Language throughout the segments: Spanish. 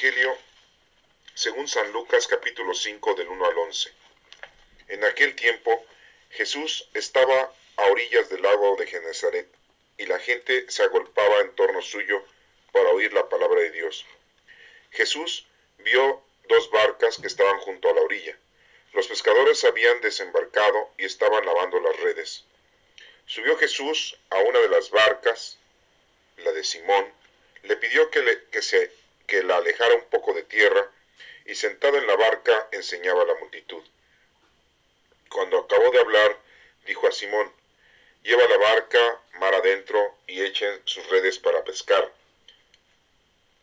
Evangelio según San Lucas capítulo 5 del 1 al 11. En aquel tiempo Jesús estaba a orillas del lago de Genezaret, y la gente se agolpaba en torno suyo para oír la palabra de Dios. Jesús vio dos barcas que estaban junto a la orilla. Los pescadores habían desembarcado y estaban lavando las redes. Subió Jesús a una de las barcas, la de Simón, le pidió que la alejara un poco de tierra, y sentado en la barca enseñaba a la multitud. Cuando acabó de hablar, dijo a Simón: lleva la barca mar adentro y echen sus redes para pescar.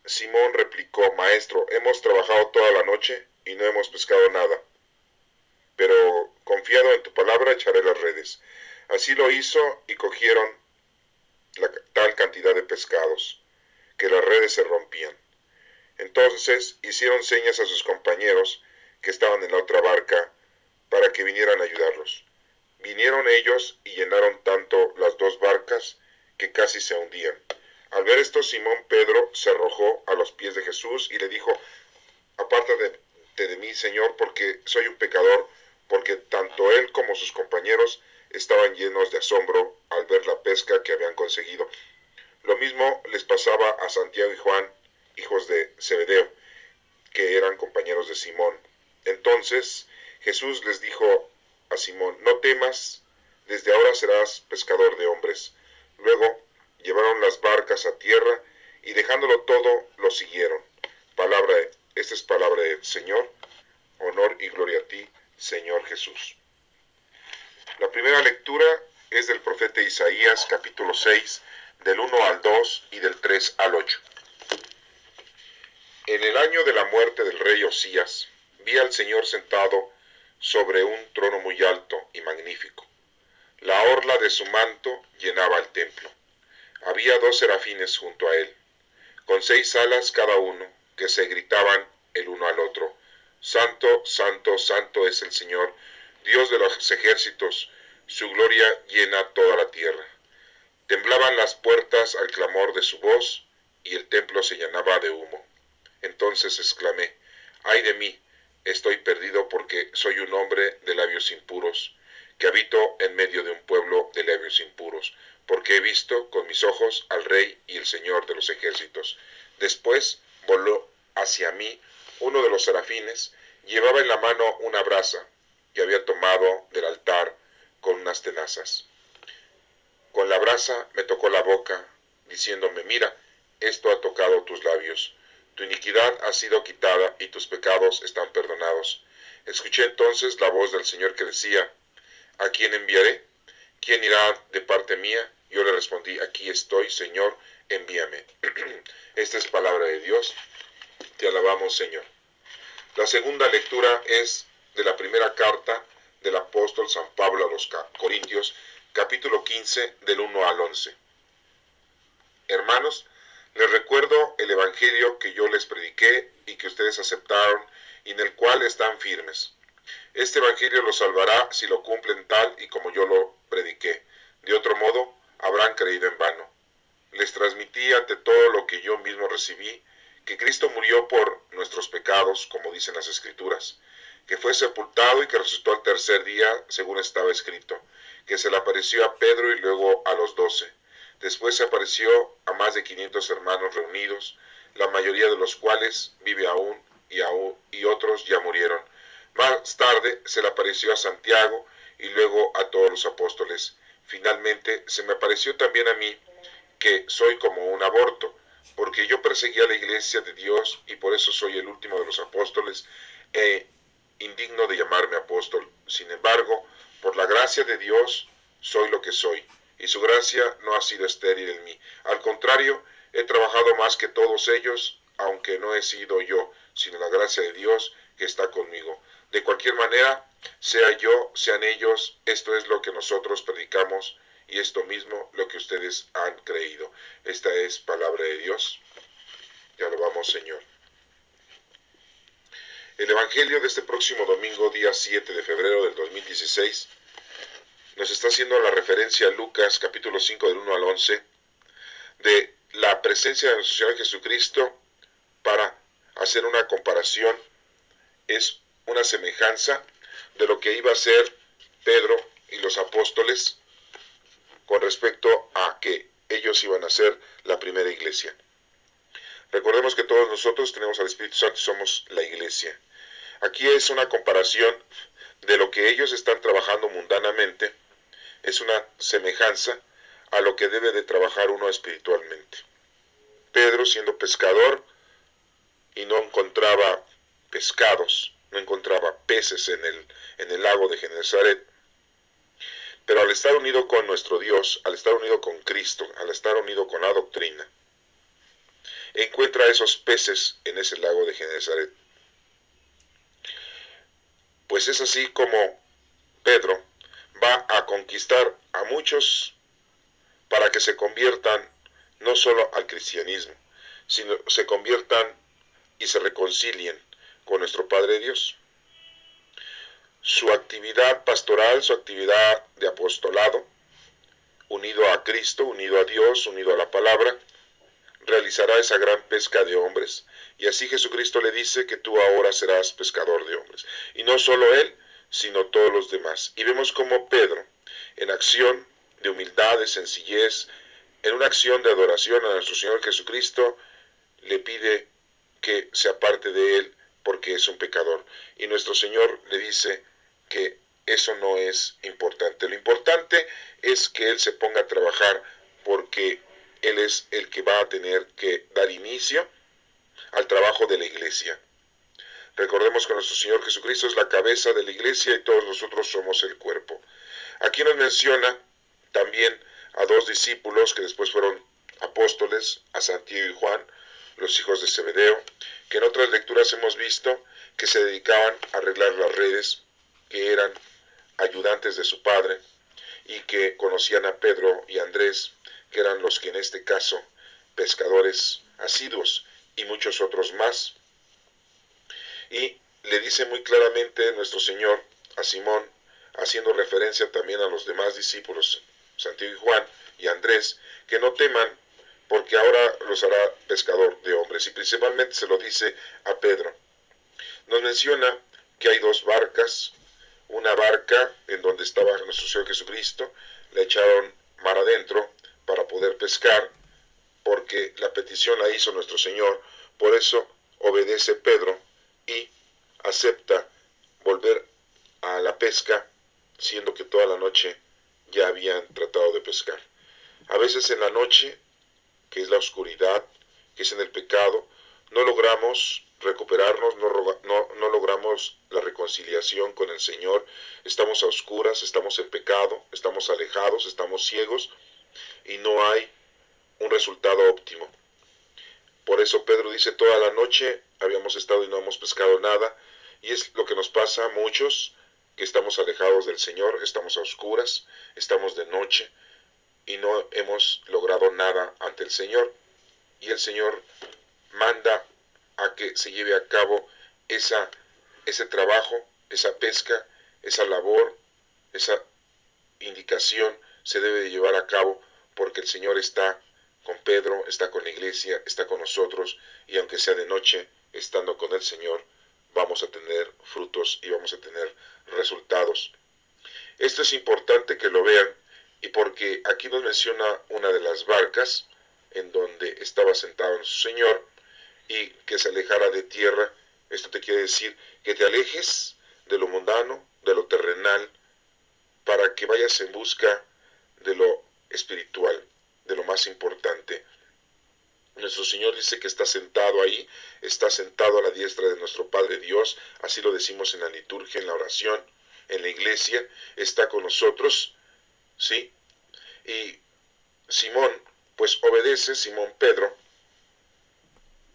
Simón replicó: Maestro, hemos trabajado toda la noche y no hemos pescado nada, pero confiado en tu palabra echaré las redes. Así lo hizo y cogieron tal cantidad de pescados que las redes se rompían. Entonces hicieron señas a sus compañeros que estaban en la otra barca para que vinieran a ayudarlos. Vinieron ellos y llenaron tanto las dos barcas que casi se hundían. Al ver esto, Simón Pedro se arrojó a los pies de Jesús y le dijo: apártate de mí, Señor, porque soy un pecador, porque tanto él como sus compañeros estaban llenos de asombro al ver la pesca que habían conseguido. Lo mismo les pasaba a Santiago y Juan, hijos de Zebedeo, que eran compañeros de Simón. Entonces Jesús les dijo a Simón: no temas, desde ahora serás pescador de hombres. Luego llevaron las barcas a tierra y dejándolo todo, lo siguieron. Esta es palabra del Señor. Honor y gloria a ti, Señor Jesús. La primera lectura es del profeta Isaías, capítulo 6, del 1 al 2 y del 3 al 8. En el año de la muerte del rey Osías, vi al Señor sentado sobre un trono muy alto y magnífico. La orla de su manto llenaba el templo. Había 2 serafines junto a él, con 6 alas cada uno, que se gritaban el uno al otro: Santo, santo, santo es el Señor, Dios de los ejércitos, su gloria llena toda la tierra. Temblaban las puertas al clamor de su voz, y el templo se llenaba de humo. Entonces exclamé: ay de mí, estoy perdido, porque soy un hombre de labios impuros, que habito en medio de un pueblo de labios impuros, porque he visto con mis ojos al Rey y el Señor de los ejércitos. Después voló hacia mí uno de los serafines, llevaba en la mano una brasa que había tomado del altar con unas tenazas. Con la brasa me tocó la boca, diciéndome: mira, esto ha tocado tus labios. Tu iniquidad ha sido quitada y tus pecados están perdonados. Escuché entonces la voz del Señor que decía: ¿a quién enviaré? ¿Quién irá de parte mía? Yo le respondí: aquí estoy, Señor, envíame. Esta es palabra de Dios. Te alabamos, Señor. La segunda lectura es de la primera carta del apóstol San Pablo a los Corintios, capítulo 15, del 1 al 11. Hermanos, les recuerdo el evangelio que yo les prediqué y que ustedes aceptaron y en el cual están firmes. Este evangelio los salvará si lo cumplen tal y como yo lo prediqué. De otro modo, habrán creído en vano. Les transmití ante todo lo que yo mismo recibí, que Cristo murió por nuestros pecados, como dicen las Escrituras, que fue sepultado y que resucitó al tercer día, según estaba escrito, que se le apareció a Pedro y luego a los 12. Después se apareció a más de 500 hermanos reunidos, la mayoría de los cuales vive aún y otros ya murieron. Más tarde se le apareció a Santiago y luego a todos los apóstoles. Finalmente se me apareció también a mí, que soy como un aborto, porque yo perseguí a la iglesia de Dios y por eso soy el último de los apóstoles e indigno de llamarme apóstol. Sin embargo, por la gracia de Dios soy lo que soy, y su gracia no ha sido estéril en mí. Al contrario, he trabajado más que todos ellos, aunque no he sido yo, sino la gracia de Dios que está conmigo. De cualquier manera, sea yo, sean ellos, esto es lo que nosotros predicamos y esto mismo lo que ustedes han creído. Esta es palabra de Dios. Te alabamos, Señor. El evangelio de este próximo domingo, día 7 de febrero del 2016, nos está haciendo la referencia a Lucas capítulo 5 del 1 al 11 de la presencia de nuestro Señor Jesucristo para hacer una comparación, es una semejanza de lo que iba a ser Pedro y los apóstoles con respecto a que ellos iban a ser la primera iglesia. Recordemos que todos nosotros tenemos al Espíritu Santo y somos la iglesia. Aquí es una comparación de lo que ellos están trabajando mundanamente, es una semejanza a lo que debe de trabajar uno espiritualmente. Pedro, siendo pescador y no encontraba pescados, no encontraba peces en el lago de Genesaret, pero al estar unido con nuestro Dios, al estar unido con Cristo, al estar unido con la doctrina, encuentra esos peces en ese lago de Genesaret. Pues es así como Pedro va a conquistar a muchos para que se conviertan no solo al cristianismo, sino se conviertan y se reconcilien con nuestro Padre Dios. Su actividad pastoral, su actividad de apostolado, unido a Cristo, unido a Dios, unido a la palabra, realizará esa gran pesca de hombres. Y así Jesucristo le dice que tú ahora serás pescador de hombres. Y no solo él, sino todos los demás. Y vemos como Pedro, en acción de humildad, de sencillez, en una acción de adoración a nuestro Señor Jesucristo, le pide que se aparte de él porque es un pecador. Y nuestro Señor le dice que eso no es importante. Lo importante es que él se ponga a trabajar porque él es el que va a tener que dar inicio al trabajo de la iglesia. Recordemos que nuestro Señor Jesucristo es la cabeza de la iglesia y todos nosotros somos el cuerpo. Aquí nos menciona también a dos discípulos que después fueron apóstoles, a Santiago y Juan, los hijos de Zebedeo, que en otras lecturas hemos visto que se dedicaban a arreglar las redes, que eran ayudantes de su padre y que conocían a Pedro y Andrés, que eran los que en este caso pescadores asiduos y muchos otros más. Y le dice muy claramente nuestro Señor a Simón, haciendo referencia también a los demás discípulos, Santiago y Juan y Andrés, que no teman porque ahora los hará pescador de hombres. Y principalmente se lo dice a Pedro. Nos menciona que hay dos barcas, una barca en donde estaba nuestro Señor Jesucristo, le echaron mar adentro para poder pescar, porque la petición la hizo nuestro Señor, por eso obedece Pedro y acepta volver a la pesca, siendo que toda la noche ya habían tratado de pescar. A veces en la noche, que es la oscuridad, que es en el pecado, no logramos recuperarnos, no logramos la reconciliación con el Señor, estamos a oscuras, estamos en pecado, estamos alejados, estamos ciegos y no hay un resultado óptimo. Por eso Pedro dice, toda la noche habíamos estado y no hemos pescado nada, y es lo que nos pasa a muchos, que estamos alejados del Señor, estamos a oscuras, estamos de noche, y no hemos logrado nada ante el Señor. Y el Señor manda a que se lleve a cabo ese trabajo, esa pesca, esa labor, esa indicación se debe de llevar a cabo porque el Señor está con Pedro, está con la iglesia, está con nosotros y aunque sea de noche, estando con el Señor, vamos a tener frutos y vamos a tener resultados. Esto es importante que lo vean y porque aquí nos menciona una de las barcas en donde estaba sentado nuestro Señor y que se alejara de tierra. Esto te quiere decir que te alejes de lo mundano, de lo terrenal, para que vayas en busca de lo espiritual, de lo más importante. Nuestro Señor dice que está sentado ahí, está sentado a la diestra de nuestro Padre Dios, así lo decimos en la liturgia, en la oración, en la iglesia, está con nosotros, ¿sí? Y Simón, pues obedece, Simón Pedro,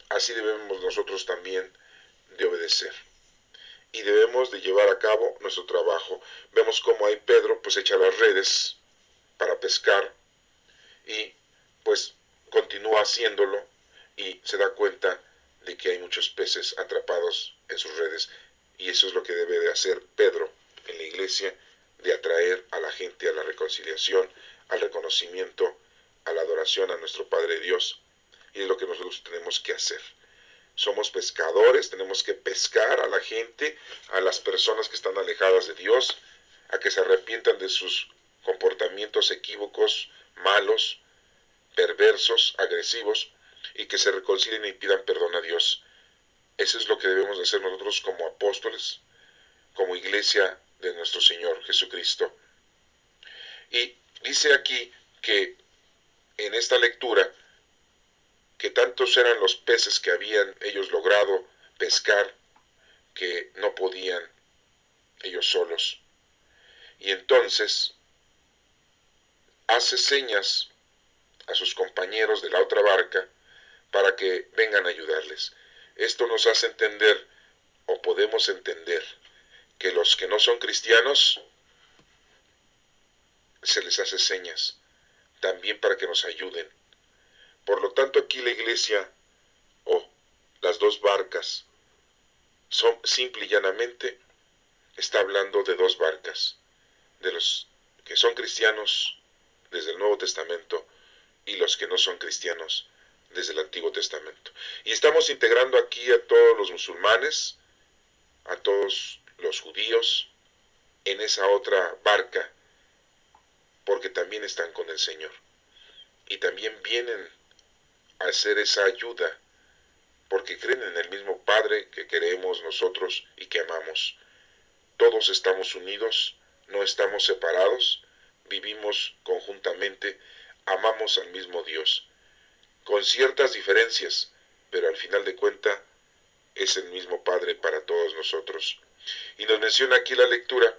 así debemos nosotros también de obedecer. Y debemos de llevar a cabo nuestro trabajo. Vemos cómo ahí Pedro pues echa las redes para pescar y pues continúa haciéndolo y se da cuenta de que hay muchos peces atrapados en sus redes y eso es lo que debe de hacer Pedro en la iglesia, de atraer a la gente a la reconciliación, al reconocimiento, a la adoración a nuestro Padre Dios y es lo que nosotros tenemos que hacer. somos pescadores, tenemos que pescar a la gente, a las personas que están alejadas de Dios, a que se arrepientan de sus comportamientos equívocos, malos, perversos, agresivos, y que se reconcilien y pidan perdón a Dios. Eso es lo que debemos de hacer nosotros como apóstoles, como iglesia de nuestro Señor Jesucristo. Y dice aquí que en esta lectura, que tantos eran los peces que habían ellos logrado pescar, que no podían ellos solos. Y entonces hace señas a sus compañeros de la otra barca para que vengan a ayudarles. Esto nos hace entender, o podemos entender, que los que no son cristianos se les hace señas, también para que nos ayuden. Por lo tanto, aquí la iglesia, o las dos barcas, son simple y llanamente, está hablando de dos barcas, de los que son cristianos desde el Nuevo Testamento y los que no son cristianos desde el Antiguo Testamento. Y estamos integrando aquí a todos los musulmanes, a todos los judíos, en esa otra barca, porque también están con el Señor. Y también vienen a hacer esa ayuda, porque creen en el mismo Padre que queremos nosotros y que amamos. Todos estamos unidos, no estamos separados, vivimos conjuntamente, amamos al mismo Dios, con ciertas diferencias, pero al final de cuentas es el mismo Padre para todos nosotros. Y nos menciona aquí la lectura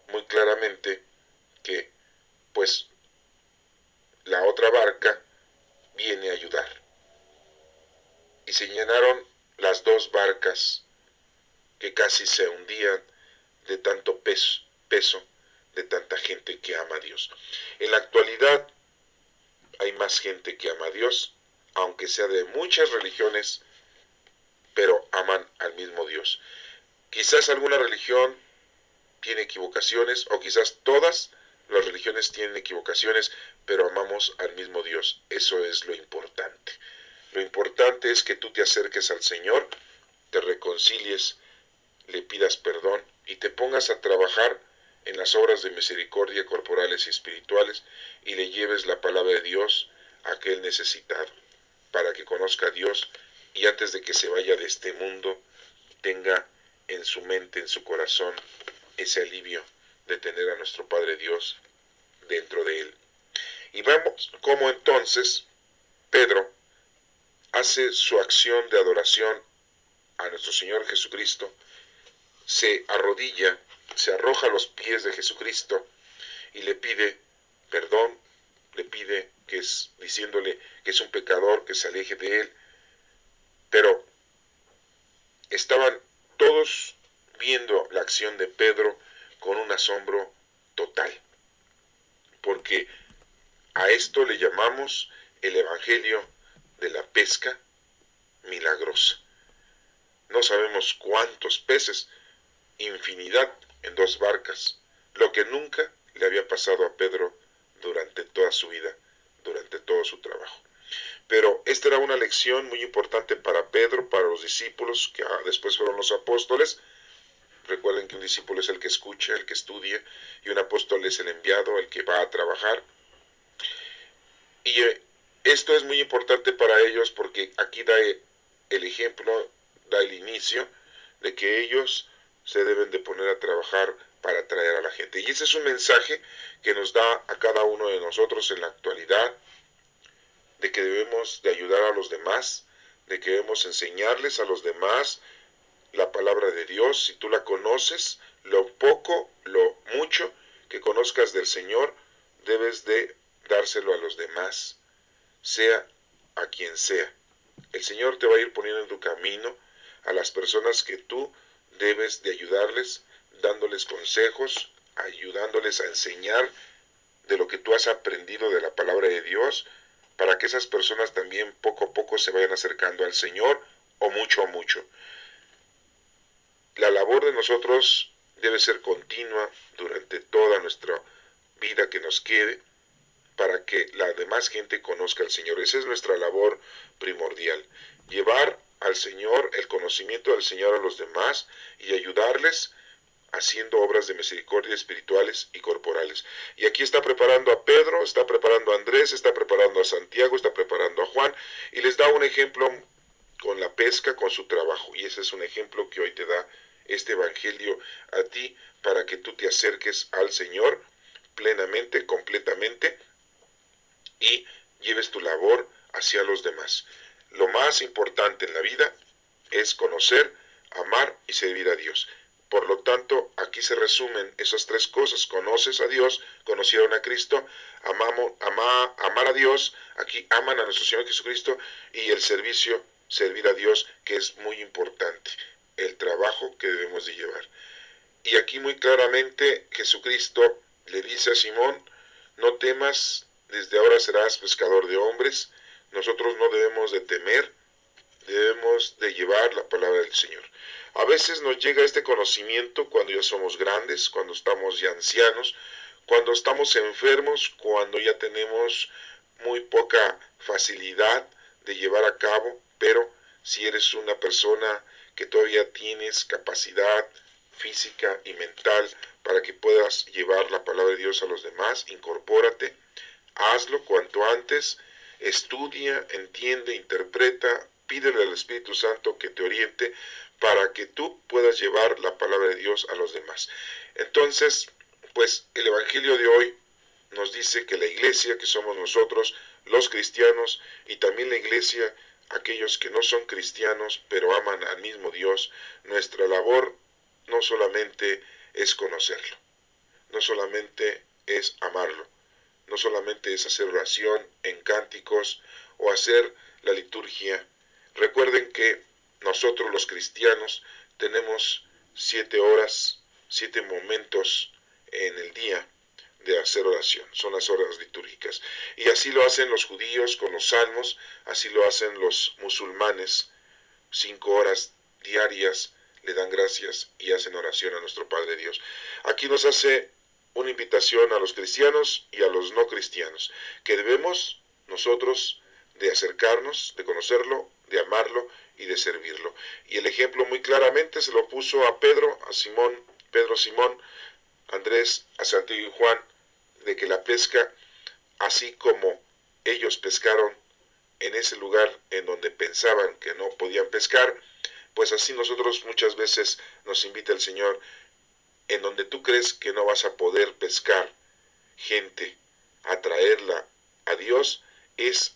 muy claramente que pues la otra barca viene a ayudar. Y se llenaron las dos barcas que casi se hundían de tanto peso de tanta gente que ama a Dios. En la actualidad hay más gente que ama a Dios, aunque sea de muchas religiones, pero aman al mismo Dios. Quizás alguna religión tiene equivocaciones, o quizás todas las religiones tienen equivocaciones, pero amamos al mismo Dios. Eso es lo importante. Lo importante es que tú te acerques al Señor, te reconcilies, le pidas perdón y te pongas a trabajar en las obras de misericordia corporales y espirituales, y le lleves la palabra de Dios a aquel necesitado, para que conozca a Dios y antes de que se vaya de este mundo tenga en su mente, en su corazón, ese alivio de tener a nuestro Padre Dios dentro de él. Y vemos cómo entonces Pedro hace su acción de adoración a nuestro Señor Jesucristo, se arrodilla, se arroja a los pies de Jesucristo y le pide perdón, le pide que es, diciéndole que es un pecador, que se aleje de él, pero estaban todos viendo la acción de Pedro con un asombro total, porque a esto le llamamos el evangelio de la pesca milagrosa. No sabemos cuántos peces, infinidad en dos barcas, lo que nunca le había pasado a Pedro durante toda su vida, durante todo su trabajo. Pero esta era una lección muy importante para Pedro, para los discípulos, que después fueron los apóstoles. Recuerden que un discípulo es el que escucha, el que estudia, y un apóstol es el enviado, el que va a trabajar. Y esto es muy importante para ellos porque aquí da el ejemplo, da el inicio de que ellos se deben de poner a trabajar para atraer a la gente. Y ese es un mensaje que nos da a cada uno de nosotros en la actualidad, de que debemos de ayudar a los demás, de que debemos enseñarles a los demás la palabra de Dios. Si tú la conoces, lo poco, lo mucho que conozcas del Señor, debes de dárselo a los demás, sea a quien sea. El Señor te va a ir poniendo en tu camino a las personas que tú debes de ayudarles, dándoles consejos, ayudándoles a enseñar de lo que tú has aprendido de la palabra de Dios, para que esas personas también poco a poco se vayan acercando al Señor, o mucho a mucho. La labor de nosotros debe ser continua durante toda nuestra vida que nos quede, para que la demás gente conozca al Señor. Esa es nuestra labor primordial, llevar al Señor, el conocimiento del Señor a los demás y ayudarles haciendo obras de misericordia espirituales y corporales. Y aquí está preparando a Pedro, está preparando a Andrés, está preparando a Santiago, está preparando a Juan, y les da un ejemplo con la pesca, con su trabajo. Y ese es un ejemplo que hoy te da este evangelio a ti, para que tú te acerques al Señor plenamente, completamente, y lleves tu labor hacia los demás. Lo más importante en la vida es conocer, amar y servir a Dios. Por lo tanto, aquí se resumen esas tres cosas: conoces a Dios, conocieron a Cristo, amar a Dios, aquí aman a nuestro Señor Jesucristo, y el servicio, servir a Dios, que es muy importante, el trabajo que debemos de llevar. Y aquí muy claramente Jesucristo le dice a Simón: no temas, desde ahora serás pescador de hombres. Nosotros no debemos de temer, debemos de llevar la palabra del Señor. A veces nos llega este conocimiento cuando ya somos grandes, cuando estamos ya ancianos, cuando estamos enfermos, cuando ya tenemos muy poca facilidad de llevar a cabo, pero si eres una persona que todavía tienes capacidad física y mental para que puedas llevar la palabra de Dios a los demás, incorpórate, hazlo cuanto antes, estudia, entiende, interpreta, pídele al Espíritu Santo que te oriente para que tú puedas llevar la palabra de Dios a los demás. Entonces, pues el Evangelio de hoy nos dice que la iglesia, que somos nosotros, los cristianos, y también la iglesia, aquellos que no son cristianos, pero aman al mismo Dios, nuestra labor no solamente es conocerlo, no solamente es amarlo, no solamente es hacer oración en cánticos o hacer la liturgia. Recuerden que nosotros los cristianos tenemos 7 horas, 7 momentos en el día de hacer oración, son las horas litúrgicas. Y así lo hacen los judíos con los salmos, así lo hacen los musulmanes, 5 horas diarias le dan gracias y hacen oración a nuestro Padre Dios. Aquí nos hace una invitación a los cristianos y a los no cristianos, que debemos nosotros de acercarnos, de conocerlo, de amarlo y de servirlo. Y el ejemplo muy claramente se lo puso a Pedro, a Simón, Pedro, Simón, Andrés, a Santiago y Juan, de que la pesca, así como ellos pescaron en ese lugar en donde pensaban que no podían pescar, pues así nosotros muchas veces nos invita el Señor, en donde tú crees que no vas a poder pescar gente, a traerla a Dios, es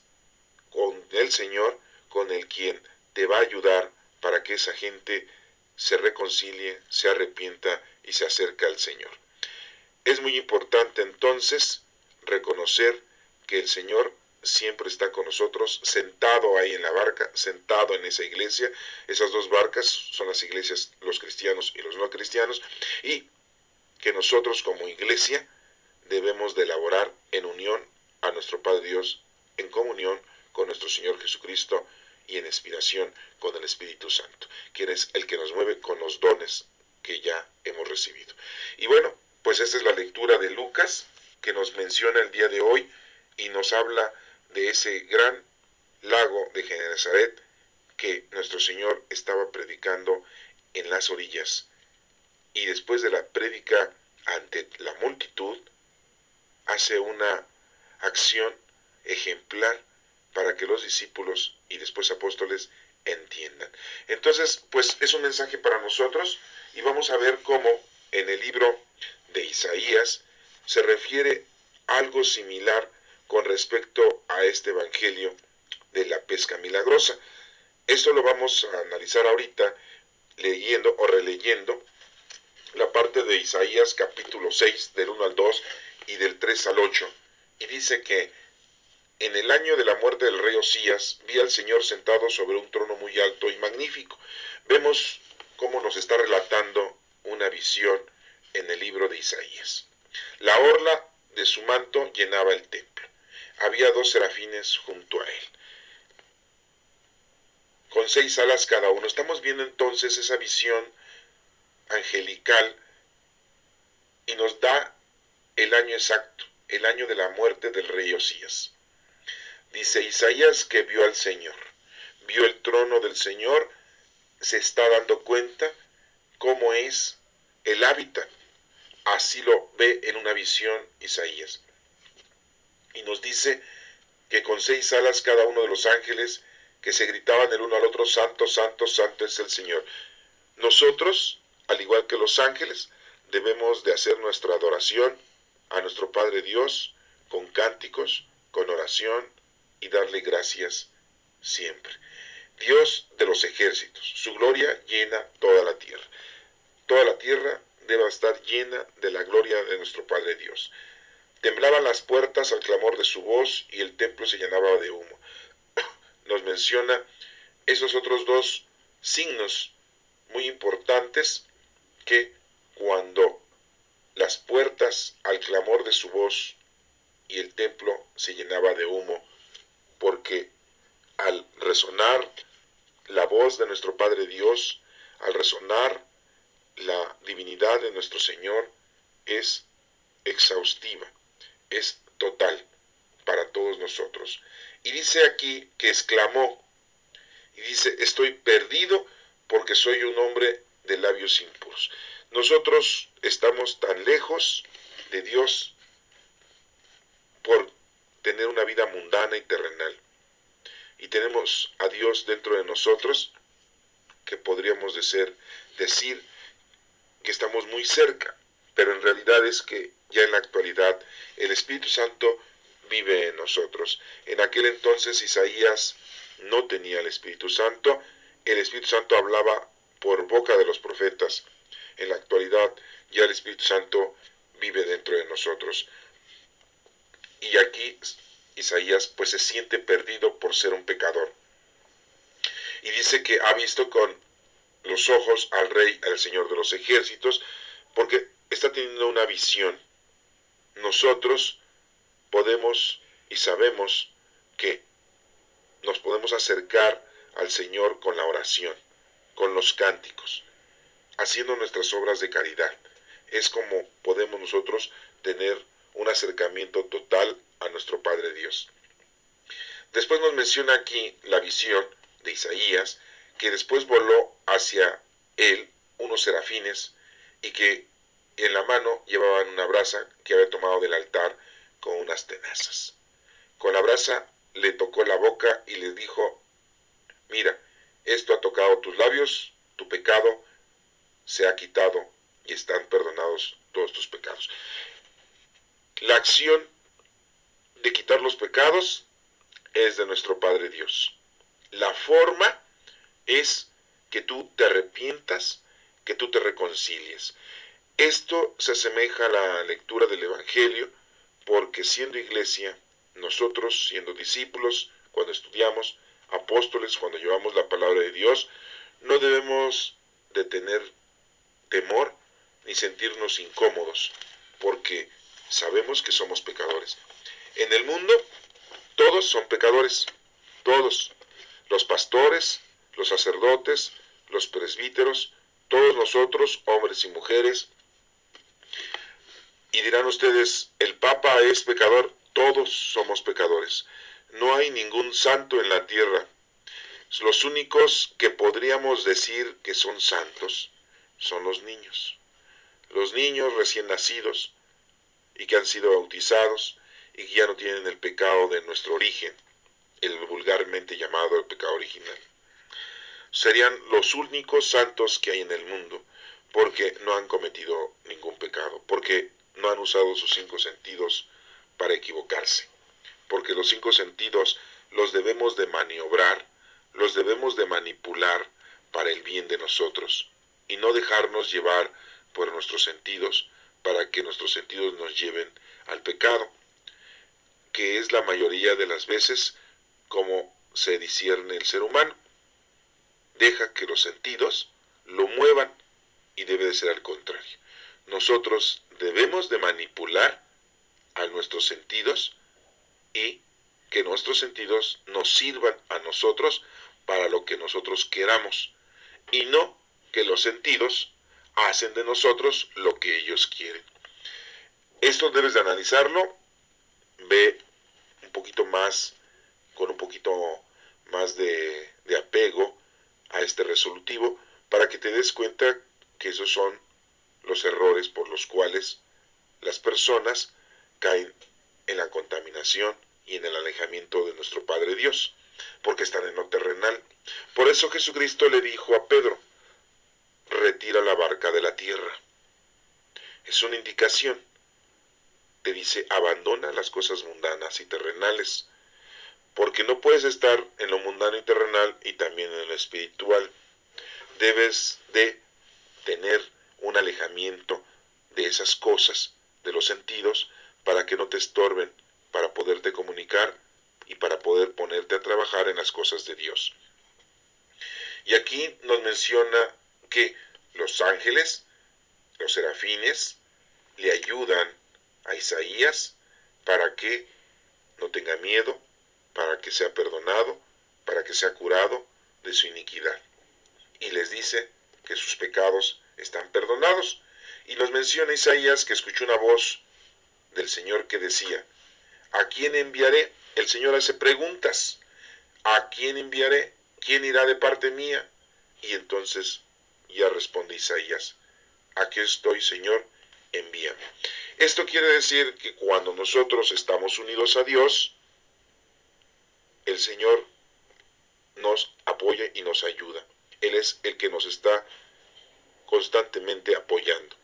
con el Señor con el quien te va a ayudar para que esa gente se reconcilie, se arrepienta y se acerque al Señor. Es muy importante entonces reconocer que el Señor siempre está con nosotros, sentado ahí en la barca, sentado en esa iglesia. Esas dos barcas son las iglesias, los cristianos y los no cristianos, y que nosotros como iglesia debemos de elaborar en unión a nuestro Padre Dios, en comunión con nuestro Señor Jesucristo y en inspiración con el Espíritu Santo, quien es el que nos mueve con los dones que ya hemos recibido. Y bueno, pues esta es la lectura de Lucas que nos menciona el día de hoy y nos habla de ese gran lago de Genesaret que nuestro Señor estaba predicando en las orillas. Y después de la prédica ante la multitud, hace una acción ejemplar para que los discípulos y después apóstoles entiendan. Entonces, pues es un mensaje para nosotros, y vamos a ver cómo en el libro de Isaías se refiere algo similar con respecto a este evangelio de la pesca milagrosa. Esto lo vamos a analizar ahorita leyendo o releyendo la parte de Isaías capítulo 6 del 1 al 2 y del 3 al 8, y dice que en el año de la muerte del rey Osías vi al Señor sentado sobre un trono muy alto y magnífico. Vemos cómo nos está relatando una visión en el libro de Isaías. La orla de su manto llenaba el templo. Había 2 serafines junto a él, con 6 alas cada uno. Estamos viendo entonces esa visión angelical y nos da el año exacto, el año de la muerte del rey Osías. Dice Isaías que vio al Señor. vio el trono del Señor, se está dando cuenta cómo es el hábitat. Así lo ve en una visión Isaías. Y nos dice que con 6 alas cada uno de los ángeles que se gritaban el uno al otro, santo, santo, santo es el Señor. Nosotros, al igual que los ángeles, debemos de hacer nuestra adoración a nuestro Padre Dios con cánticos, con oración y darle gracias siempre. Dios de los ejércitos, su gloria llena toda la tierra. Toda la tierra debe estar llena de la gloria de nuestro Padre Dios. Temblaban las puertas al clamor de su voz y el templo se llenaba de humo. Nos menciona esos otros dos signos muy importantes, que cuando las puertas al clamor de su voz y el templo se llenaba de humo, porque al resonar la voz de nuestro Padre Dios, al resonar la divinidad de nuestro Señor, es exhaustiva, es total para todos nosotros. Y dice aquí que exclamó, y dice, estoy perdido porque soy un hombre de labios impuros. Nosotros estamos tan lejos de Dios por tener una vida mundana y terrenal. Y tenemos a Dios dentro de nosotros, que podríamos decir que estamos muy cerca, pero en realidad es que ya en la actualidad el Espíritu Santo vive en nosotros. En aquel entonces Isaías no tenía el Espíritu Santo hablaba por boca de los profetas. En la actualidad ya el Espíritu Santo vive dentro de nosotros. Y aquí Isaías pues se siente perdido por ser un pecador. Y dice que ha visto con los ojos al Rey, al Señor de los ejércitos, porque está teniendo una visión. Nosotros podemos y sabemos que nos podemos acercar al Señor con la oración, con los cánticos, haciendo nuestras obras de caridad. Es como podemos nosotros tener un acercamiento total a nuestro Padre Dios. Después nos menciona aquí la visión de Isaías, que después voló hacia él unos serafines y que en la mano llevaban una brasa que había tomado del altar con unas tenazas. Con la brasa le tocó la boca y le dijo, mira, esto ha tocado tus labios, tu pecado se ha quitado y están perdonados todos tus pecados. La acción de quitar los pecados es de nuestro Padre Dios. La forma es que tú te arrepientas, que tú te reconcilies. Esto se asemeja a la lectura del Evangelio, porque siendo iglesia, nosotros siendo discípulos, cuando estudiamos, apóstoles, cuando llevamos la palabra de Dios, no debemos de tener temor ni sentirnos incómodos, porque sabemos que somos pecadores. En el mundo todos son pecadores, todos, los pastores, los sacerdotes, los presbíteros, todos nosotros, hombres y mujeres. Y dirán ustedes, ¿el Papa es pecador? Todos somos pecadores. No hay ningún santo en la tierra. Los únicos que podríamos decir que son santos son los niños. Los niños recién nacidos y que han sido bautizados y que ya no tienen el pecado de nuestro origen, el vulgarmente llamado el pecado original. Serían los únicos santos que hay en el mundo, porque no han cometido ningún pecado, porque no han usado sus 5 sentidos para equivocarse, porque los 5 sentidos los debemos de maniobrar, los debemos de manipular para el bien de nosotros, y no dejarnos llevar por nuestros sentidos, para que nuestros sentidos nos lleven al pecado, que es la mayoría de las veces como se discierne el ser humano. Deja que los sentidos lo muevan y debe de ser al contrario. Nosotros debemos de manipular a nuestros sentidos y que nuestros sentidos nos sirvan a nosotros para lo que nosotros queramos y no que los sentidos hacen de nosotros lo que ellos quieren. Esto debes de analizarlo, ve un poquito más, con un poquito más de de apego a este resolutivo para que te des cuenta que esos son los errores por los cuales las personas caen en la contaminación y en el alejamiento de nuestro Padre Dios, porque están en lo terrenal. Por eso Jesucristo le dijo a Pedro, retira la barca de la tierra. Es una indicación. Te dice, abandona las cosas mundanas y terrenales, porque no puedes estar en lo mundano y terrenal y también en lo espiritual. Debes de tener un alejamiento de esas cosas, de los sentidos, para que no te estorben, para poderte comunicar y para poder ponerte a trabajar en las cosas de Dios. Y aquí nos menciona que los ángeles, los serafines, le ayudan a Isaías para que no tenga miedo, para que sea perdonado, para que sea curado de su iniquidad. Y les dice que sus pecados están perdonados. Y nos menciona Isaías que escuchó una voz del Señor que decía, ¿a quién enviaré? El Señor hace preguntas. ¿A quién enviaré? ¿Quién irá de parte mía? Y entonces ya responde Isaías, aquí estoy, Señor, envíame. Esto quiere decir que cuando nosotros estamos unidos a Dios, el Señor nos apoya y nos ayuda. Él es el que nos está constantemente apoyando.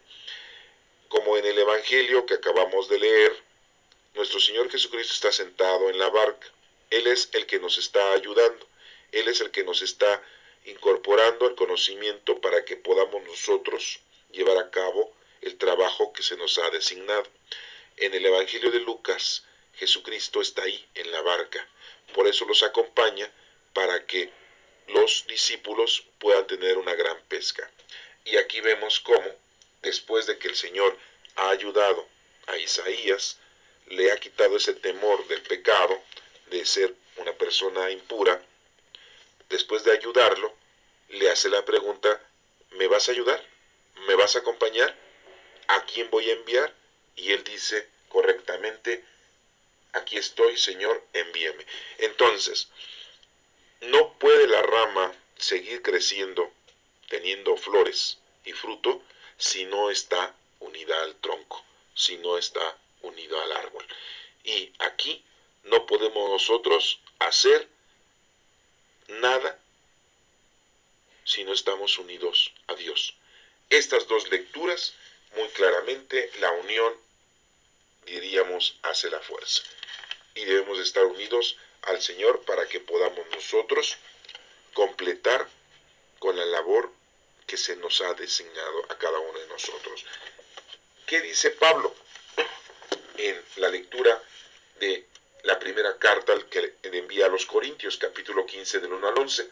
Como en el Evangelio que acabamos de leer, nuestro Señor Jesucristo está sentado en la barca. Él es el que nos está ayudando. Él es el que nos está incorporando al conocimiento para que podamos nosotros llevar a cabo el trabajo que se nos ha designado. En el Evangelio de Lucas, Jesucristo está ahí en la barca. Por eso los acompaña para que los discípulos puedan tener una gran pesca. Y aquí vemos cómo, después de que el Señor ha ayudado a Isaías, le ha quitado ese temor del pecado, de ser una persona impura, después de ayudarlo, le hace la pregunta, ¿me vas a ayudar? ¿Me vas a acompañar? ¿A quién voy a enviar? Y él dice correctamente, aquí estoy, Señor, envíame. Entonces, no puede la rama seguir creciendo, teniendo flores y fruto, si no está unida al tronco, si no está unida al árbol. Y aquí no podemos nosotros hacer nada si no estamos unidos a Dios. Estas dos lecturas, muy claramente, la unión, diríamos, hace la fuerza. Y debemos estar unidos al Señor para que podamos nosotros completar con la labor que se nos ha designado a cada uno de nosotros. ¿Qué dice Pablo en la lectura de la primera carta que le envía a los Corintios, capítulo 15, del 1 al 11?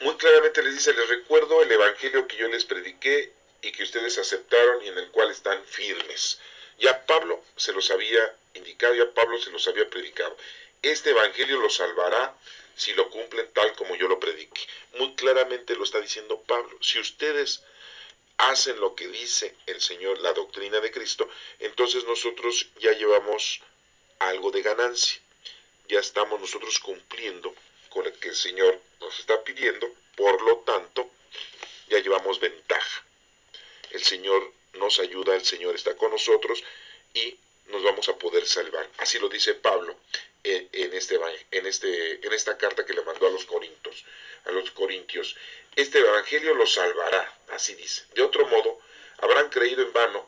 Muy claramente les dice, les recuerdo el evangelio que yo les prediqué y que ustedes aceptaron y en el cual están firmes. Ya Pablo se los había indicado, ya Pablo se los había predicado. Este evangelio los salvará si lo cumplen tal como yo lo prediqué. Muy claramente lo está diciendo Pablo. Si ustedes hacen lo que dice el Señor, la doctrina de Cristo, entonces nosotros ya llevamos algo de ganancia. Ya estamos nosotros cumpliendo con lo que el Señor nos está pidiendo, por lo tanto, ya llevamos ventaja. El Señor nos ayuda, el Señor está con nosotros y nos vamos a poder salvar. Así lo dice Pablo en esta carta que le mandó a los Corintios. Este evangelio los salvará, así dice. De otro modo, habrán creído en vano.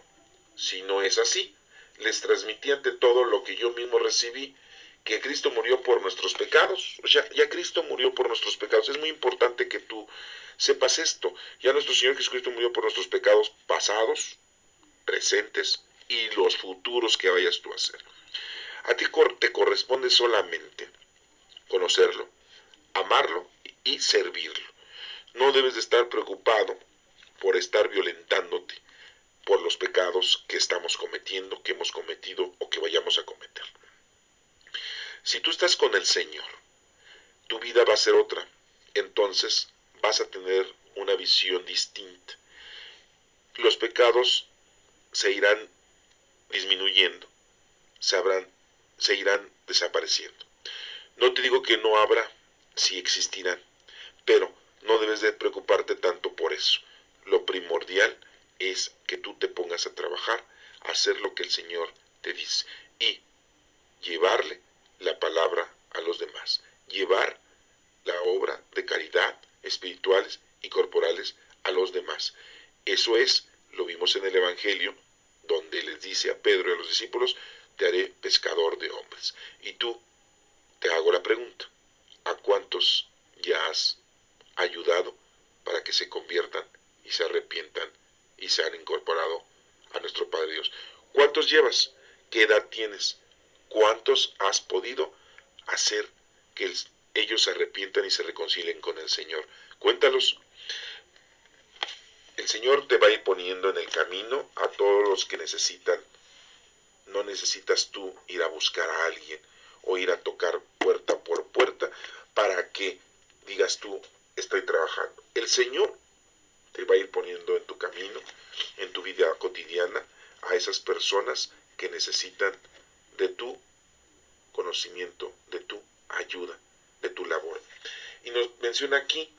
Si no es así, les transmití ante todo lo que yo mismo recibí, que Cristo murió por nuestros pecados. O sea, ya Cristo murió por nuestros pecados. Es muy importante que tú sepas esto. Ya nuestro Señor Jesucristo murió por nuestros pecados pasados, presentes y los futuros que vayas tú a hacer. A ti te corresponde solamente conocerlo, amarlo y servirlo. No debes de estar preocupado por estar violentándote por los pecados que estamos cometiendo, que hemos cometido o que vayamos a cometer. Si tú estás con el Señor, tu vida va a ser otra. Entonces vas a tener una visión distinta. Los pecados se irán disminuyendo, se irán desapareciendo. No te digo que no habrá, sí existirán, pero no debes de preocuparte tanto por eso. Lo primordial es que tú te pongas a trabajar, a hacer lo que el Señor te dice y llevarle la palabra a los demás, llevar la obra de caridad espirituales y corporales a los demás. Eso es, lo vimos en el Evangelio, donde les dice a Pedro y a los discípulos, te haré pescador de hombres. Y tú, te hago la pregunta, ¿a cuántos ya has ayudado para que se conviertan y se arrepientan y se han incorporado a nuestro Padre Dios? ¿Cuántos llevas? ¿Qué edad tienes? ¿Cuántos has podido hacer que ellos se arrepientan y se reconcilien con el Señor? Cuéntalos. El Señor te va a ir poniendo en el camino a todos los que necesitan. No necesitas tú ir a buscar a alguien o ir a tocar puerta por puerta para que digas tú, estoy trabajando. El Señor te va a ir poniendo en tu camino, en tu vida cotidiana, a esas personas que necesitan de tu conocimiento, de tu ayuda, de tu labor. Y nos menciona aquí,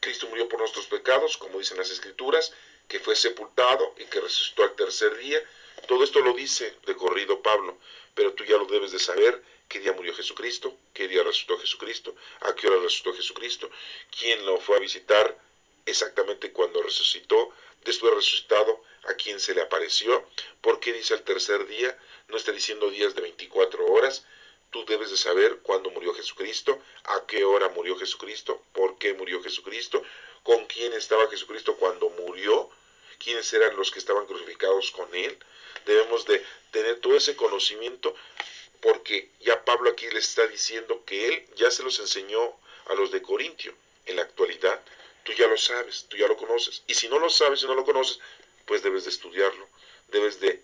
Cristo murió por nuestros pecados, como dicen las Escrituras, que fue sepultado y que resucitó al tercer día. Todo esto lo dice de corrido Pablo, pero tú ya lo debes de saber, qué día murió Jesucristo, qué día resucitó Jesucristo, a qué hora resucitó Jesucristo, quién lo fue a visitar exactamente cuando resucitó, después resucitado, a quién se le apareció, por qué dice al tercer día, no está diciendo días de 24 horas, tú debes de saber cuándo murió Jesucristo, a qué hora murió Jesucristo, por qué murió Jesucristo, con quién estaba Jesucristo cuando murió, quiénes eran los que estaban crucificados con él. Debemos de tener todo ese conocimiento porque ya Pablo aquí les está diciendo que él ya se los enseñó a los de Corintio. En la actualidad tú ya lo sabes, tú ya lo conoces. Y si no lo sabes, si no lo conoces, pues debes de estudiarlo, debes de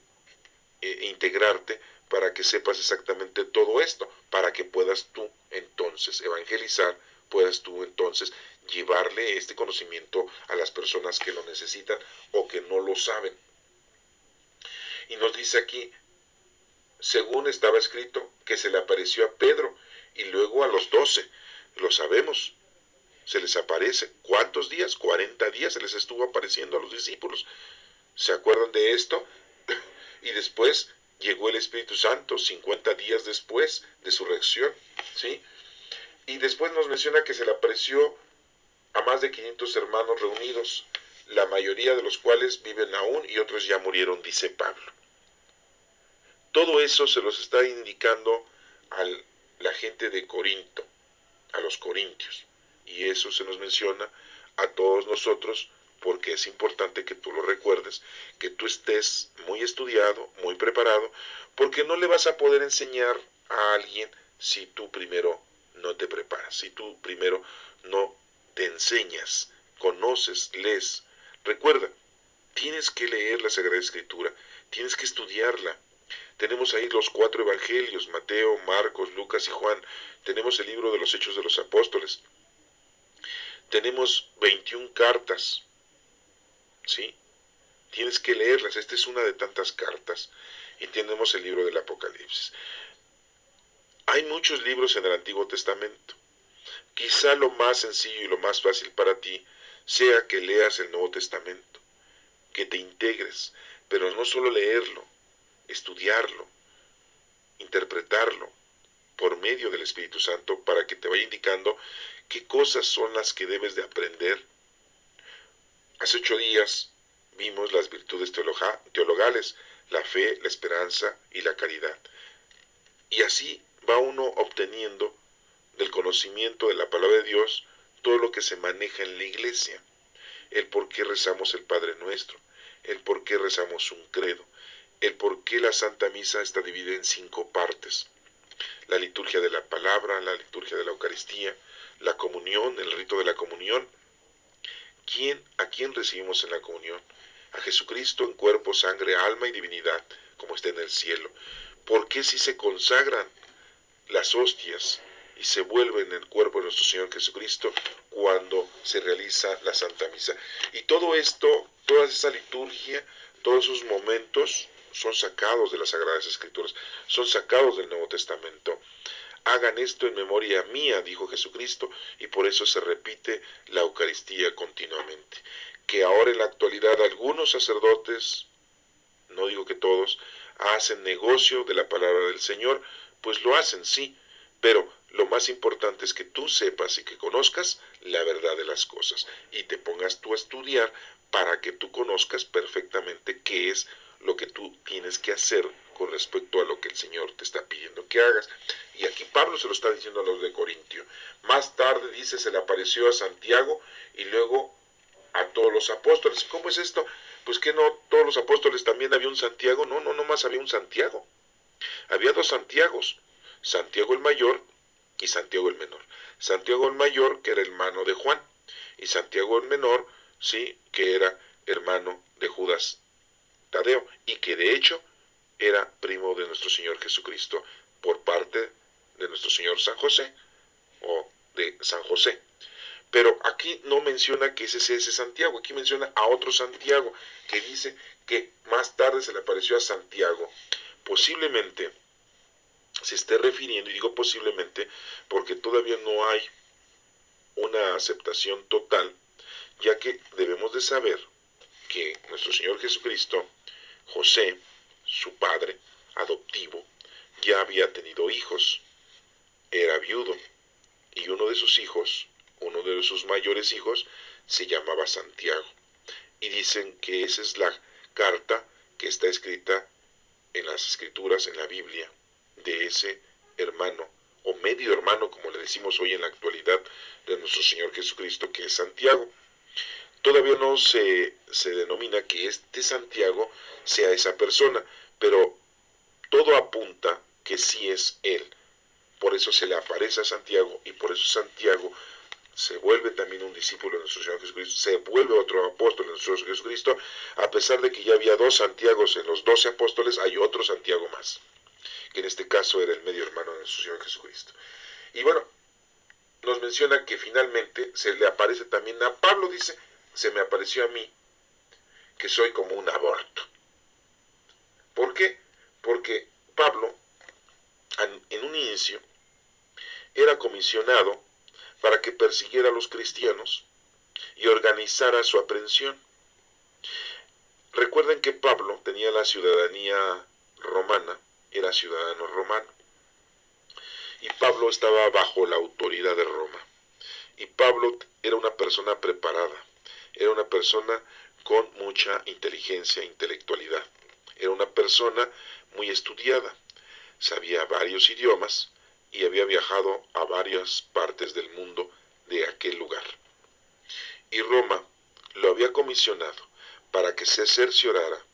integrarte para que sepas exactamente todo esto, para que puedas tú entonces evangelizar, puedas tú entonces llevarle este conocimiento a las personas que lo necesitan o que no lo saben. Y nos dice aquí, según estaba escrito, que se le apareció a Pedro y luego a los 12, lo sabemos, se les aparece. ¿Cuántos días? 40 días se les estuvo apareciendo a los discípulos. ¿Se acuerdan de esto? Y después llegó el Espíritu Santo 50 días después de su reacción, ¿sí? Y después nos menciona que se le apareció a más de 500 hermanos reunidos, la mayoría de los cuales viven aún y otros ya murieron, dice Pablo. Todo eso se los está indicando a la gente de Corinto, a los corintios. Y eso se nos menciona a todos nosotros porque es importante que tú lo recuerdes, que tú estés muy estudiado, muy preparado, porque no le vas a poder enseñar a alguien si tú primero no te preparas, si tú primero no te enseñas, conoces, lees. Recuerda, tienes que leer la Sagrada Escritura, tienes que estudiarla. Tenemos ahí los 4 evangelios, Mateo, Marcos, Lucas y Juan. Tenemos el libro de los Hechos de los Apóstoles. Tenemos 21 cartas, ¿sí? Tienes que leerlas, esta es una de tantas cartas. Y tenemos el libro del Apocalipsis. Hay muchos libros en el Antiguo Testamento. Quizá lo más sencillo y lo más fácil para ti sea que leas el Nuevo Testamento, que te integres, pero no solo leerlo, estudiarlo, interpretarlo por medio del Espíritu Santo para que te vaya indicando qué cosas son las que debes de aprender. Hace 8 días vimos las virtudes teologales, la fe, la esperanza y la caridad. Y así va uno obteniendo del conocimiento de la palabra de Dios todo lo que se maneja en la iglesia. El por qué rezamos el Padre Nuestro, el por qué rezamos un credo, el por qué la Santa Misa está dividida en 5 partes. La liturgia de la palabra, la liturgia de la Eucaristía, la comunión, el rito de la comunión. ¿A quién recibimos en la comunión? A Jesucristo en cuerpo, sangre, alma y divinidad, como está en el cielo. ¿Por qué si se consagran las hostias y se vuelven el cuerpo de nuestro Señor Jesucristo cuando se realiza la Santa Misa? Y todo esto, toda esa liturgia, todos esos momentos son sacados de las Sagradas Escrituras, son sacados del Nuevo Testamento. Hagan esto en memoria mía, dijo Jesucristo, y por eso se repite la Eucaristía continuamente. Que ahora en la actualidad algunos sacerdotes, no digo que todos, hacen negocio de la palabra del Señor, pues lo hacen, sí, pero lo más importante es que tú sepas y que conozcas la verdad de las cosas y te pongas tú a estudiar para que tú conozcas perfectamente qué es lo que tú tienes que hacer con respecto a lo que el Señor te está pidiendo que hagas. Y aquí Pablo se lo está diciendo a los de Corintio. Más tarde dice, se le apareció a Santiago y luego a todos los apóstoles. ¿Cómo es esto? Pues que no todos los apóstoles también había un Santiago. No, no, no más había un Santiago. Había dos Santiagos, Santiago el mayor y Santiago el menor. Santiago el mayor, que era hermano de Juan, y Santiago el menor, sí, que era hermano de Judas Tadeo, y que de hecho era primo de nuestro Señor Jesucristo por parte de nuestro Señor San José, o de San José. Pero aquí no menciona que ese sea ese Santiago, aquí menciona a otro Santiago, que dice que más tarde se le apareció a Santiago. Posiblemente se esté refiriendo, y digo posiblemente, porque todavía no hay una aceptación total, ya que debemos de saber que nuestro Señor Jesucristo, José, su padre adoptivo, ya había tenido hijos, era viudo, y uno de sus hijos, uno de sus mayores hijos, se llamaba Santiago. Y dicen que esa es la carta que está escrita en las escrituras, en la Biblia, de ese hermano, o medio hermano, como le decimos hoy en la actualidad, de nuestro Señor Jesucristo, que es Santiago. Todavía no se denomina que este Santiago sea esa persona, pero todo apunta que sí es él. Por eso se le aparece a Santiago y por eso Santiago se vuelve también un discípulo de nuestro Señor Jesucristo, se vuelve otro apóstol de nuestro Señor Jesucristo, a pesar de que ya había dos Santiagos en los 12 apóstoles, hay otro Santiago más, que en este caso era el medio hermano de nuestro Señor Jesucristo. Y bueno, nos menciona que finalmente se le aparece también a Pablo, dice, se me apareció a mí, que soy como un aborto. ¿Por qué? Porque Pablo, en un inicio, era comisionado para que persiguiera a los cristianos y organizara su aprehensión. Recuerden que Pablo tenía la ciudadanía romana, era ciudadano romano, y Pablo estaba bajo la autoridad de Roma. Y Pablo era una persona preparada, era una persona con mucha inteligencia e intelectualidad, era una persona muy estudiada, sabía varios idiomas y había viajado a varias partes del mundo de aquel lugar. Y Roma lo había comisionado para que se cerciorara,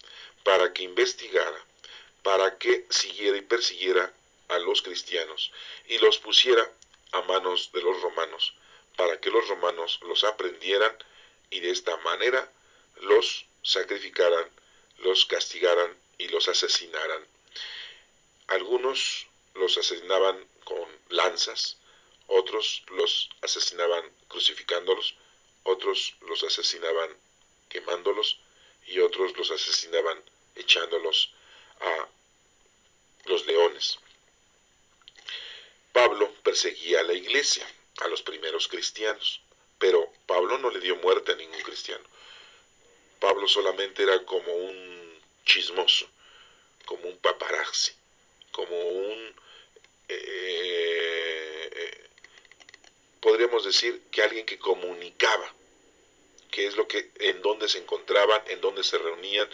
para que investigara, para que siguiera y persiguiera a los cristianos y los pusiera a manos de los romanos, para que los romanos los aprendieran y de esta manera los sacrificaran, los castigaran y los asesinaran. Algunos los asesinaban con lanzas, otros los asesinaban crucificándolos, otros los asesinaban quemándolos y otros los asesinaban echándolos a los leones. Pablo perseguía a la iglesia, a los primeros cristianos, pero Pablo no le dio muerte a ningún cristiano. Pablo solamente era como un chismoso, como un paparazzi, como un podríamos decir que alguien que comunicaba qué es lo que, en dónde se encontraban, en dónde se reunían,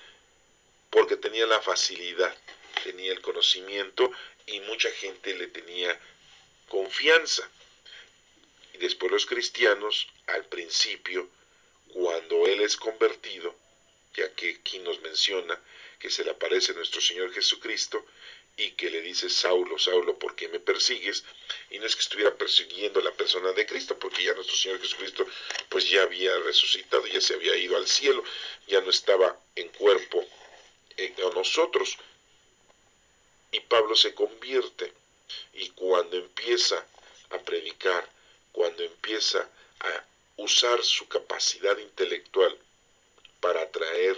porque tenía la facilidad, tenía el conocimiento y mucha gente le tenía confianza. Y después los cristianos, al principio, cuando él es convertido, ya que aquí nos menciona que se le aparece nuestro Señor Jesucristo y que le dice, Saulo, Saulo, ¿por qué me persigues? Y no es que estuviera persiguiendo a la persona de Cristo, porque ya nuestro Señor Jesucristo pues ya había resucitado, ya se había ido al cielo, ya no estaba en cuerpo a nosotros. Y Pablo se convierte, y cuando empieza a predicar, cuando empieza a usar su capacidad intelectual para atraer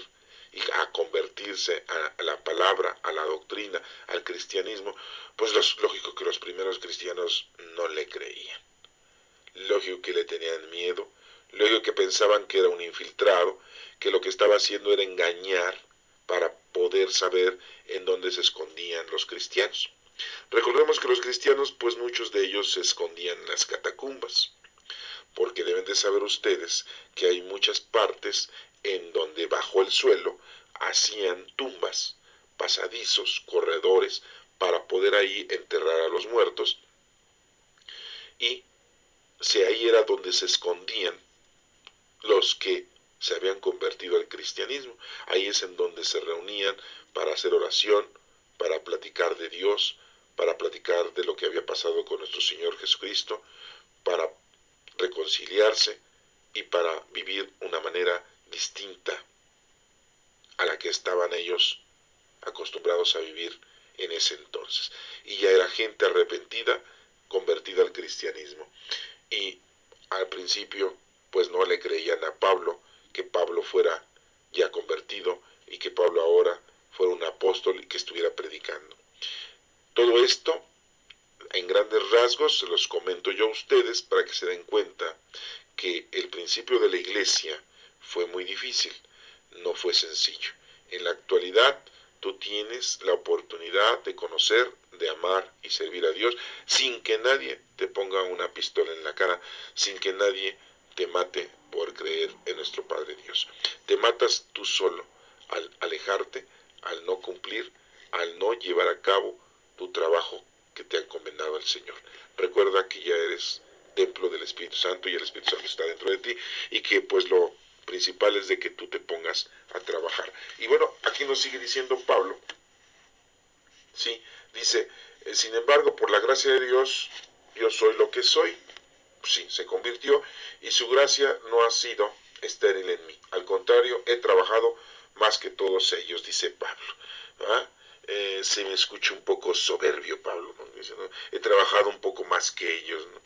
y a convertirse a la palabra, a la doctrina, al cristianismo, pues lógico que los primeros cristianos no le creían. Lógico que le tenían miedo, lógico que pensaban que era un infiltrado, que lo que estaba haciendo era engañar para poder saber en dónde se escondían los cristianos. Recordemos que los cristianos, pues muchos de ellos se escondían en las catacumbas, porque deben de saber ustedes que hay muchas partes en donde bajo el suelo hacían tumbas, pasadizos, corredores, para poder ahí enterrar a los muertos, y si ahí era donde se escondían los que se habían convertido al cristianismo. Ahí es en donde se reunían para hacer oración, para platicar de Dios, para platicar de lo que había pasado con nuestro Señor Jesucristo, para reconciliarse y para vivir una manera distinta a la que estaban ellos acostumbrados a vivir en ese entonces. Y ya era gente arrepentida, convertida al cristianismo. Y al principio pues no le creían a Pablo, que Pablo fuera ya convertido y que Pablo ahora fuera un apóstol y que estuviera predicando. Todo esto en grandes rasgos se los comento yo a ustedes para que se den cuenta que el principio de la iglesia fue muy difícil, no fue sencillo. En la actualidad tú tienes la oportunidad de conocer, de amar y servir a Dios sin que nadie te ponga una pistola en la cara, sin que nadie te mate por creer en nuestro Padre Dios. Te matas tú solo al alejarte, al no cumplir, al no llevar a cabo tu trabajo que te ha encomendado el Señor. Recuerda que ya eres templo del Espíritu Santo y el Espíritu Santo está dentro de ti, y que pues lo principal es de que tú te pongas a trabajar. Y bueno, aquí nos sigue diciendo Pablo, ¿sí? Dice, sin embargo, por la gracia de Dios, yo soy lo que soy. Sí, se convirtió, y su gracia no ha sido estéril en mí. Al contrario, he trabajado más que todos ellos, dice Pablo. ¿Ah? Se me escucha un poco soberbio Pablo, ¿no? Dice, ¿no? He trabajado un poco más que ellos, ¿no?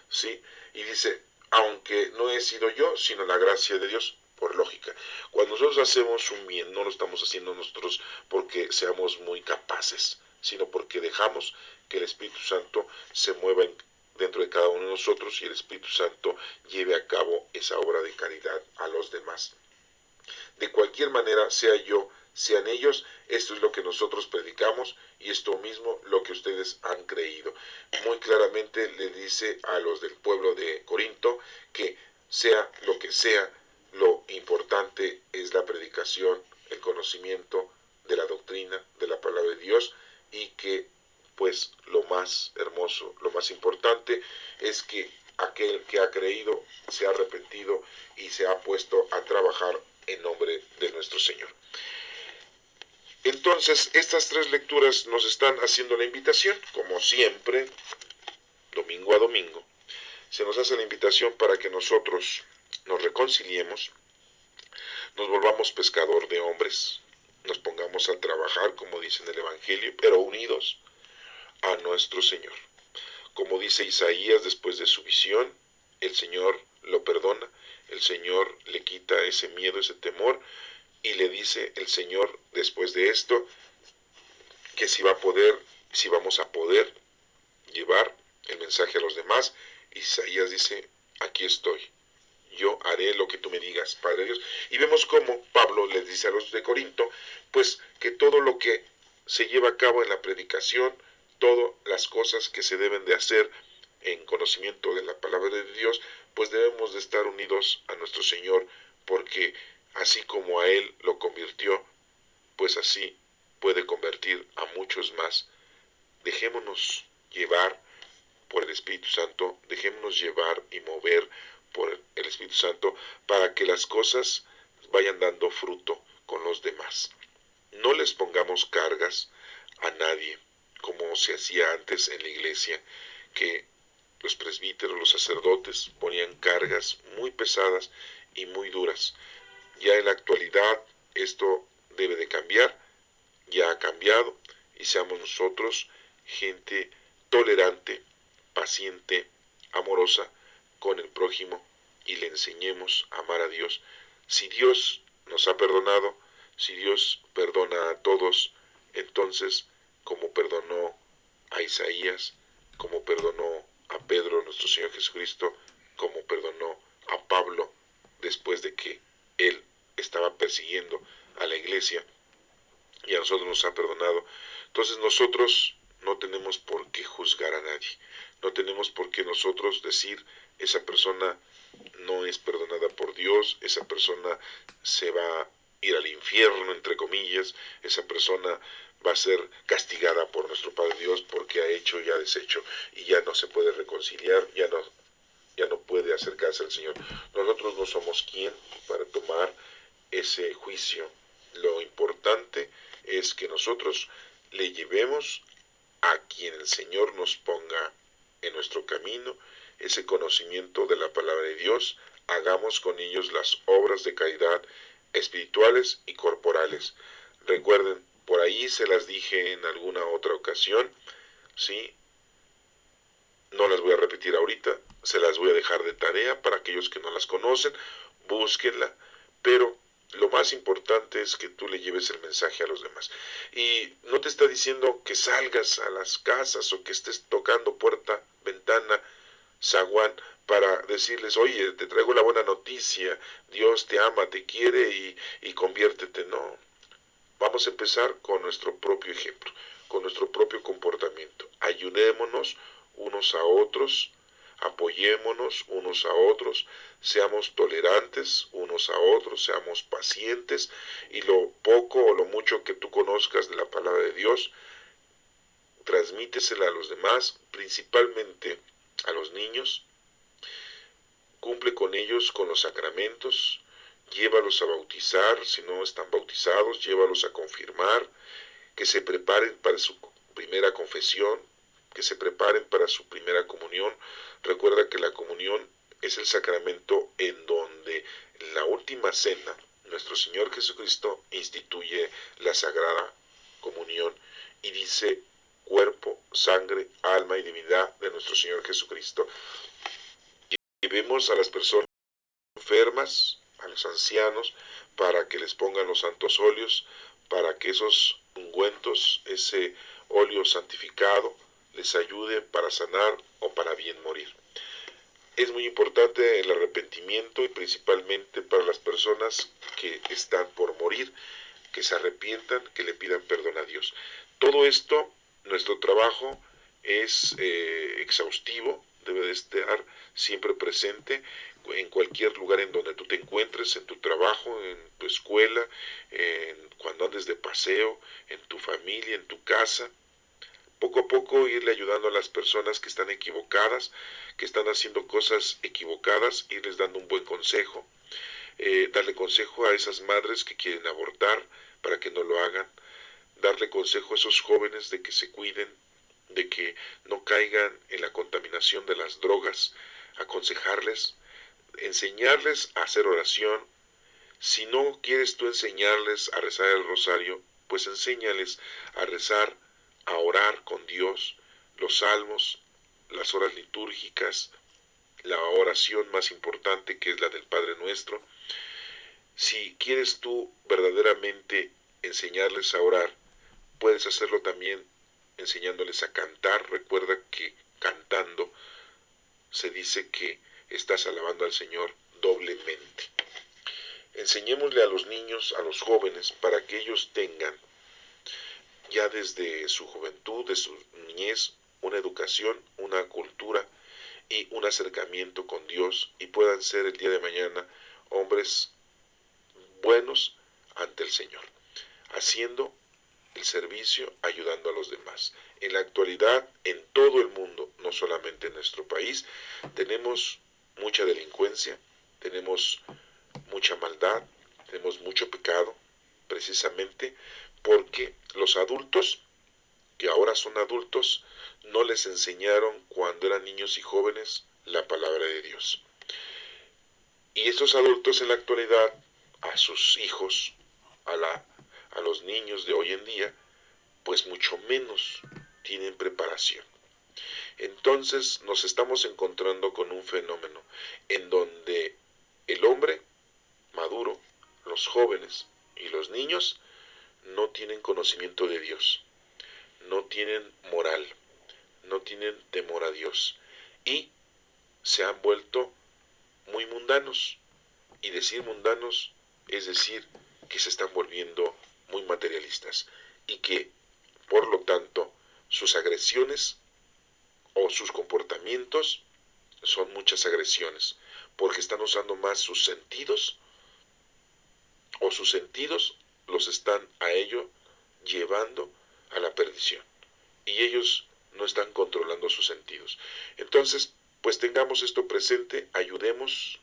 ¿Sí? Y dice, aunque no he sido yo, sino la gracia de Dios, por lógica. Cuando nosotros hacemos un bien, no lo estamos haciendo nosotros porque seamos muy capaces, sino porque dejamos que el Espíritu Santo se mueva dentro de cada uno de nosotros y el Espíritu Santo lleve a cabo esa obra de caridad a los demás. De cualquier manera, sea yo, sean ellos, esto es lo que nosotros predicamos y esto mismo lo que ustedes han creído. Muy claramente le dice a los del pueblo de Corinto que sea lo que sea, lo importante es la predicación, el conocimiento de la doctrina, de la palabra de Dios, y que pues lo más hermoso, lo más importante es que aquel que ha creído se ha arrepentido y se ha puesto a trabajar en nombre de nuestro Señor. Entonces, estas tres lecturas nos están haciendo la invitación, como siempre, domingo a domingo, se nos hace la invitación para que nosotros nos reconciliemos, nos volvamos pescador de hombres, nos pongamos a trabajar, como dice en el Evangelio, pero unidos a nuestro Señor. Como dice Isaías después de su visión, el Señor lo perdona, el Señor le quita ese miedo, ese temor, y le dice el Señor después de esto que si va a poder, si vamos a poder llevar el mensaje a los demás. Isaías dice, aquí estoy, yo haré lo que tú me digas, Padre Dios. Y vemos cómo Pablo les dice a los de Corinto, pues que todo lo que se lleva a cabo en la predicación, todas las cosas que se deben de hacer en conocimiento de la palabra de Dios, pues debemos de estar unidos a nuestro Señor, porque así como a Él lo convirtió, pues así puede convertir a muchos más. Dejémonos llevar por el Espíritu Santo, dejémonos llevar y mover por el Espíritu Santo para que las cosas vayan dando fruto con los demás. No les pongamos cargas a nadie, como se hacía antes en la iglesia, que los presbíteros, los sacerdotes ponían cargas muy pesadas y muy duras. Ya en la actualidad esto debe de cambiar, ya ha cambiado, y seamos nosotros gente tolerante, paciente, amorosa con el prójimo, y le enseñemos a amar a Dios. Si Dios nos ha perdonado, Si Dios perdona a todos, entonces, como perdonó a Isaías, como perdonó a Pedro, nuestro Señor Jesucristo, como perdonó a Pablo después de que él estaba persiguiendo a la iglesia y a nosotros nos ha perdonado, entonces nosotros no tenemos por qué juzgar a nadie, no tenemos por qué nosotros decir esa persona no es perdonada por Dios, esa persona se va a ir al infierno, entre comillas, esa persona va a ser castigada por nuestro Padre Dios porque ha hecho y ha deshecho y ya no se puede reconciliar, ya no puede acercarse al Señor. Nosotros no somos quien para tomar ese juicio. Lo importante es que nosotros le llevemos a quien el Señor nos ponga en nuestro camino ese conocimiento de la palabra de Dios, hagamos con ellos las obras de caridad espirituales y corporales. Recuerden, por ahí se las dije en alguna otra ocasión, ¿sí? No las voy a repetir ahorita, se las voy a dejar de tarea para aquellos que no las conocen, búsquenla, pero lo más importante es que tú le lleves el mensaje a los demás. Y no te está diciendo que salgas a las casas o que estés tocando puerta, ventana, zaguán, para decirles, oye, te traigo la buena noticia, Dios te ama, te quiere y conviértete. No, vamos a empezar con nuestro propio ejemplo, con nuestro propio comportamiento. Ayudémonos unos a otros, apoyémonos unos a otros, seamos tolerantes unos a otros, seamos pacientes y lo poco o lo mucho que tú conozcas de la palabra de Dios, transmítesela a los demás, principalmente a los niños, cumple con ellos con los sacramentos, llévalos a bautizar, si no están bautizados, llévalos a confirmar, que se preparen para su primera confesión, que se preparen para su primera comunión. Recuerda que la comunión es el sacramento en donde en la última cena nuestro Señor Jesucristo instituye la sagrada comunión y dice cuerpo, sangre, alma y divinidad de nuestro Señor Jesucristo. Llevemos a las personas enfermas, a los ancianos, para que les pongan los santos óleos, para que esos ungüentos, ese óleo santificado, les ayude para sanar o para bien morir. Es muy importante el arrepentimiento y principalmente para las personas que están por morir, que se arrepientan, que le pidan perdón a Dios. Todo esto, nuestro trabajo es exhaustivo, debe de estar siempre presente en cualquier lugar en donde tú te encuentres, en tu trabajo, en tu escuela, cuando andes de paseo, en tu familia, en tu casa. Poco a poco irle ayudando a las personas que están equivocadas, que están haciendo cosas equivocadas, irles dando un buen consejo, darle consejo a esas madres que quieren abortar para que no lo hagan, darle consejo a esos jóvenes de que se cuiden, de que no caigan en la contaminación de las drogas, aconsejarles, enseñarles a hacer oración. Si no quieres tú enseñarles a rezar el rosario, pues enséñales a rezar, a orar con Dios, los salmos, las horas litúrgicas, la oración más importante que es la del Padre Nuestro. Si quieres tú verdaderamente enseñarles a orar, puedes hacerlo también enseñándoles a cantar. Recuerda que cantando se dice que estás alabando al Señor doblemente. Enseñémosle a los niños, a los jóvenes, para que ellos tengan ya desde su juventud, de su niñez, una educación, una cultura y un acercamiento con Dios y puedan ser el día de mañana hombres buenos ante el Señor, haciendo el servicio, ayudando a los demás. En la actualidad, en todo el mundo, no solamente en nuestro país, tenemos mucha delincuencia, tenemos mucha maldad, tenemos mucho pecado, precisamente porque los adultos, que ahora son adultos, no les enseñaron cuando eran niños y jóvenes la palabra de Dios. Y estos adultos en la actualidad, a sus hijos, a los niños de hoy en día, pues mucho menos tienen preparación. Entonces nos estamos encontrando con un fenómeno en donde el hombre maduro, los jóvenes y los niños no tienen conocimiento de Dios, no tienen moral, no tienen temor a Dios y se han vuelto muy mundanos. Y decir mundanos es decir que se están volviendo muy materialistas y que, por lo tanto, sus agresiones o sus comportamientos son muchas agresiones, porque están usando más sus sentidos o sus sentidos los están a ello llevando a la perdición y ellos no están controlando sus sentidos. Entonces, pues tengamos esto presente, ayudemos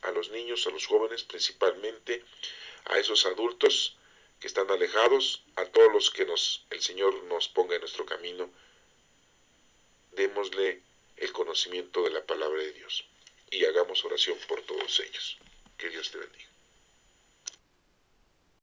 a los niños, a los jóvenes principalmente, a esos adultos que están alejados, a todos los que el Señor nos ponga en nuestro camino, démosle el conocimiento de la palabra de Dios y hagamos oración por todos ellos. Que Dios te bendiga.